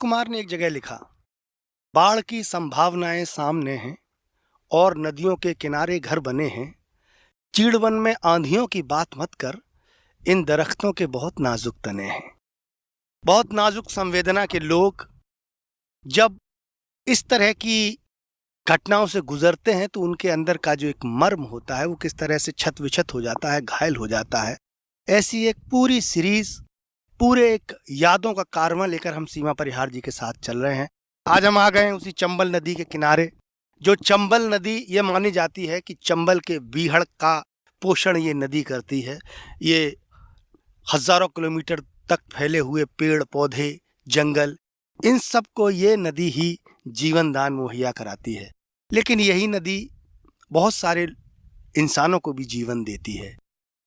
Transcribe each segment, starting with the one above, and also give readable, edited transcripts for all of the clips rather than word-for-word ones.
कुमार ने एक जगह लिखा, बाढ़ की संभावनाएं सामने हैं और नदियों के किनारे घर बने हैं। चीड़वन में आंधियों की बात मत कर, इन दरख्तों के बहुत नाजुक तने हैं। बहुत नाजुक संवेदना के लोग जब इस तरह की घटनाओं से गुजरते हैं तो उनके अंदर का जो एक मर्म होता है वो किस तरह से छत विछत हो जाता है, घायल हो जाता है। ऐसी एक पूरी सीरीज, पूरे एक यादों का कारवां लेकर हम सीमा परिहार जी के साथ चल रहे हैं। आज हम आ गए हैं उसी चंबल नदी के किनारे। जो चंबल नदी, ये मानी जाती है कि चंबल के बीहड़ का पोषण ये नदी करती है। ये हजारों किलोमीटर तक फैले हुए पेड़ पौधे, जंगल, इन सब को ये नदी ही जीवन दान मुहैया कराती है। लेकिन यही नदी बहुत सारे इंसानों को भी जीवन देती है।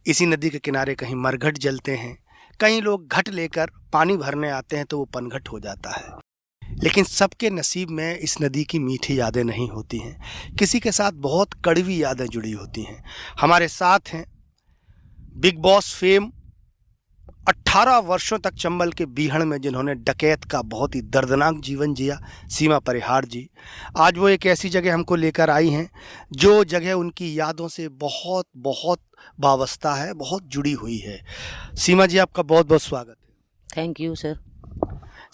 इसी नदी के किनारे कहीं मरघट जलते हैं, कई लोग घट लेकर पानी भरने आते हैं तो वो पनघट हो जाता है। लेकिन सबके नसीब में इस नदी की मीठी यादें नहीं होती हैं। किसी के साथ बहुत कड़वी यादें जुड़ी होती हैं। हमारे साथ हैं बिग बॉस फेम, 18 वर्षों तक चंबल के बीहड़ में जिन्होंने डकैत का बहुत ही दर्दनाक जीवन जिया, सीमा परिहार जी। आज वो एक ऐसी जगह हमको लेकर आई हैं जो जगह उनकी यादों से बहुत बहुत वाबस्ता है, बहुत जुड़ी हुई है। सीमा जी, आपका बहुत बहुत स्वागत है। Thank you sir.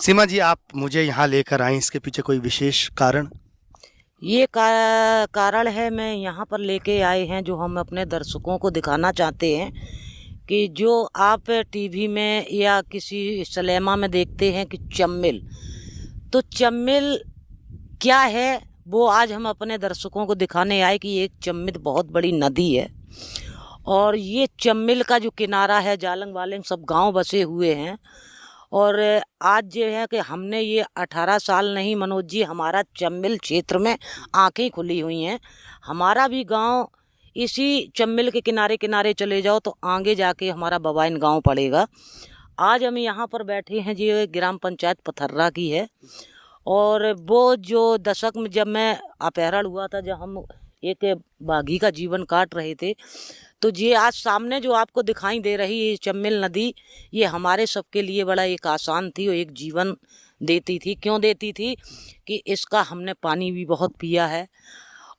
Seema ji, आप मुझे यहाँ लेकर आई, इसके पीछे कोई विशेष कारण? ये कारण है, मैं यहाँ पर लेके आए हैं जो हम अपने दर्शकों को दिखाना चाहते हैं कि जो आप टीवी में या किसी सिनेमा में देखते हैं कि चम्मिल, तो चम्मिल क्या है वो आज हम अपने दर्शकों को दिखाने आए कि एक चम्मिल बहुत बड़ी नदी है। और ये चम्मिल का जो किनारा है, जालंग वालंग सब गांव बसे हुए हैं। और आज जो है कि हमने ये 18 साल नहीं मनोज जी, हमारा चम्मिल क्षेत्र में आंखें खुली हुई हैं। हमारा भी गांव इसी चम्मिल के किनारे किनारे चले जाओ तो आगे जाके हमारा बवाइन गांव पड़ेगा। आज हम यहाँ पर बैठे हैं जी, ग्राम पंचायत पथर्रा की है। और वो जो दशक में जब मैं अपहरण हुआ था, जब हम एक बागी का जीवन काट रहे थे, तो ये आज सामने जो आपको दिखाई दे रही है चम्मिल नदी, ये हमारे सबके लिए बड़ा एक आसान थी और एक जीवन देती थी। क्यों देती थी कि इसका हमने पानी भी बहुत पिया है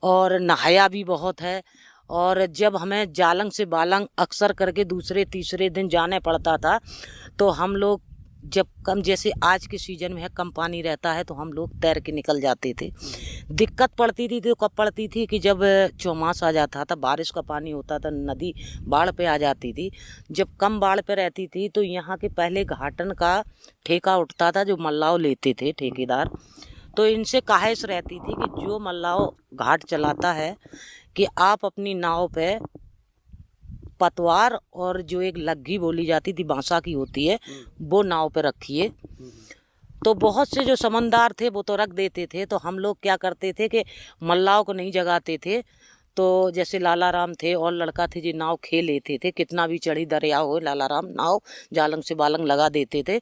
और नहाया भी बहुत है। और जब हमें जालंग से बालंग अक्सर करके दूसरे तीसरे दिन जाने पड़ता था, तो हम लोग जब कम, जैसे आज के सीजन में है कम पानी रहता है, तो हम लोग तैर के निकल जाते थे। दिक्कत पड़ती थी तो कब पड़ती थी कि जब चौमास आ जाता था, बारिश का पानी होता था, नदी बाढ़ पे आ जाती थी। जब कम बाढ़ पे रहती थी तो यहाँ के पहले घाटन का ठेका उठता था, जो मल्लाव लेते थे ठेकेदार। तो इनसे काहिश रहती थी कि जो मल्लाव घाट चलाता है कि आप अपनी नाव पे पतवार और जो एक लग्गी बोली जाती थी बांसा की होती है, वो नाव पे रखिए। तो बहुत से जो समझदार थे वो तो रख देते थे। तो हम लोग क्या करते थे कि मल्लाव को नहीं जगाते थे। तो जैसे लाला राम थे और लड़का थे, जो नाव खेल लेते थे, कितना भी चढ़ी दरिया हो, लाला राम नाव जालंग से बालंग लगा देते थे।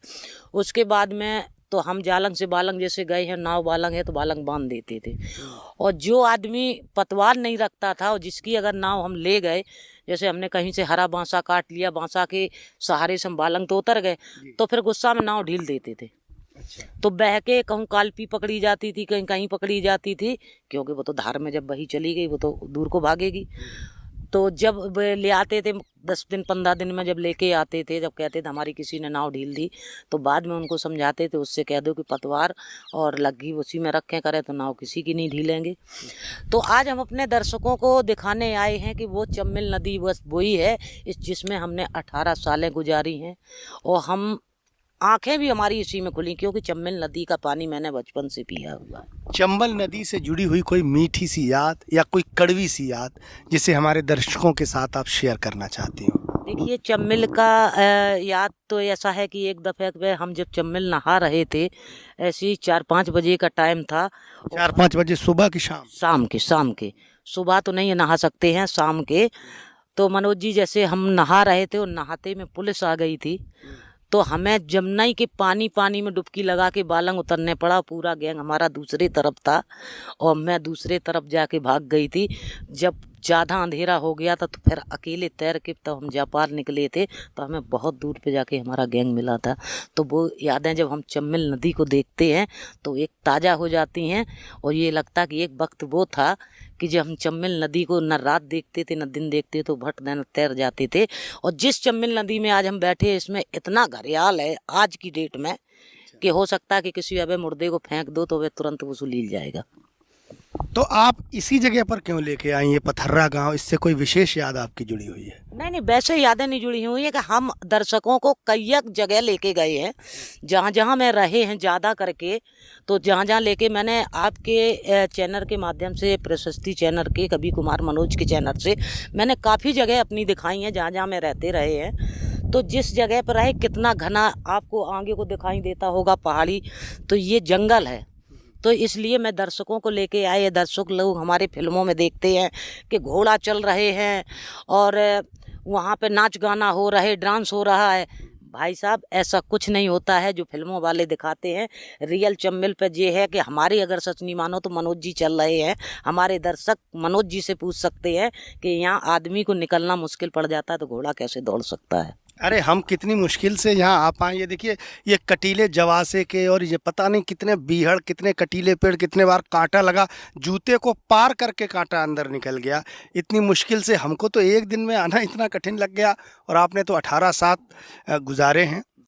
उसके बाद में तो हम जालंग से बालंग जैसे गए हैं, नाव बालंग है तो बालंग बांध देते थे। और जो आदमी पतवार नहीं रखता था और जिसकी अगर नाव हम ले गए, जैसे हमने कहीं से हरा बांसा काट लिया, बांसा के सहारे से हम बालंग तो उतर गए, तो फिर गुस्सा में नाव ढील देते थे। तो बह के कहूँ कालपी पकड़ी जाती थी, कहीं कहीं पकड़ी जाती थी, क्योंकि वो तो धार में जब बही चली गई वो तो दूर को भागेगी। तो जब ले आते थे 10 दिन 15 दिन में जब लेके आते थे, जब कहते थे हमारी किसी ने नाव ढील दी, तो बाद में उनको समझाते थे, उससे कह दो कि पतवार और लग्गी उसी में रखें करें तो नाव किसी की नहीं ढीलेंगे। तो आज हम अपने दर्शकों को दिखाने आए हैं कि वो चम्मिल नदी बस वही है जिसमें हमने 18 सालें गुजारी हैं। और हम आंखें भी हमारी इसी में खुली, क्योंकि चम्बल नदी का पानी मैंने बचपन से पिया हुआ है। चंबल नदी से जुड़ी हुई कोई मीठी सी याद या कोई कड़वी सी याद जिसे हमारे दर्शकों के साथ आप शेयर करना चाहती हो? देखिए, चम्बल का याद तो ऐसा है कि एक दफ़े पे हम जब चम्बल नहा रहे थे, ऐसे ही 4-5 बजे का टाइम था। 4-5 बजे सुबह की शाम के सुबह तो नहीं नहा सकते हैं, शाम के। तो मनोज जी, जैसे हम नहा रहे थे और नहाते में पुलिस आ गई थी, तो हमें जमुना के पानी में डुबकी लगा के बालंग उतरने पड़ा। पूरा गैंग हमारा दूसरी तरफ था और मैं दूसरे तरफ जाके भाग गई थी। जब ज़्यादा अंधेरा हो गया था तो फिर अकेले तैर के तब हम जापार निकले थे, तो हमें बहुत दूर पे जाके हमारा गैंग मिला था। तो वो यादें जब हम चंबल नदी को देखते हैं तो एक ताज़ा हो जाती हैं, और ये लगता कि एक वक्त वो था कि जब हम चंबल नदी को न रात देखते थे न दिन देखते तो भट दिन तैर जाते थे। और जिस चंबल नदी में आज हम बैठे हैं इसमें इतना घड़ियाल है आज की डेट में कि हो सकता है कि किसी अबे मुर्दे को फेंक दो तो वह तुरंत वसूल जाएगा। तो आप इसी जगह पर क्यों लेके आई, ये पथर्रा गांव, इससे कोई विशेष याद आपकी जुड़ी हुई है? नहीं, वैसे यादें नहीं जुड़ी हुई है कि हम दर्शकों को कई एक जगह लेके गए हैं जहाँ जहाँ मैं रहे हैं ज़्यादा करके। तो जहाँ जहाँ लेके मैंने आपके चैनल के माध्यम से, प्रशस्ति चैनल के, कवि कुमार मनोज के चैनल से मैंने काफ़ी जगह अपनी दिखाई हैं जहाँ जहाँ मैं रहते रहे हैं। तो जिस जगह पर रहे कितना घना आपको आगे को दिखाई देता होगा पहाड़ी, तो ये जंगल है। तो इसलिए मैं दर्शकों को लेके आए। दर्शक लोग हमारे फिल्मों में देखते हैं कि घोड़ा चल रहे हैं और वहाँ पे नाच गाना हो रहा है, डांस हो रहा है। भाई साहब ऐसा कुछ नहीं होता है जो फिल्मों वाले दिखाते हैं। रियल चंबल पे ये है कि हमारे अगर सच नहीं मानो तो मनोज जी चल रहे हैं। हमारे दर्शक मनोज जी से पूछ सकते हैं कि यहाँ आदमी को निकलना मुश्किल पड़ जाता है तो घोड़ा कैसे दौड़ सकता है। अरे हम कितनी मुश्किल से यहाँ आ पाए। ये देखिए, ये कटीले जवासे के और ये पता नहीं कितने बीहड़, कितने कटीले पेड़, कितने बार कांटा लगा, जूते को पार करके कांटा अंदर निकल गया। इतनी मुश्किल से हमको तो एक दिन में आना इतना कठिन लग गया, और आपने तो 18 साल गुजारे हैं।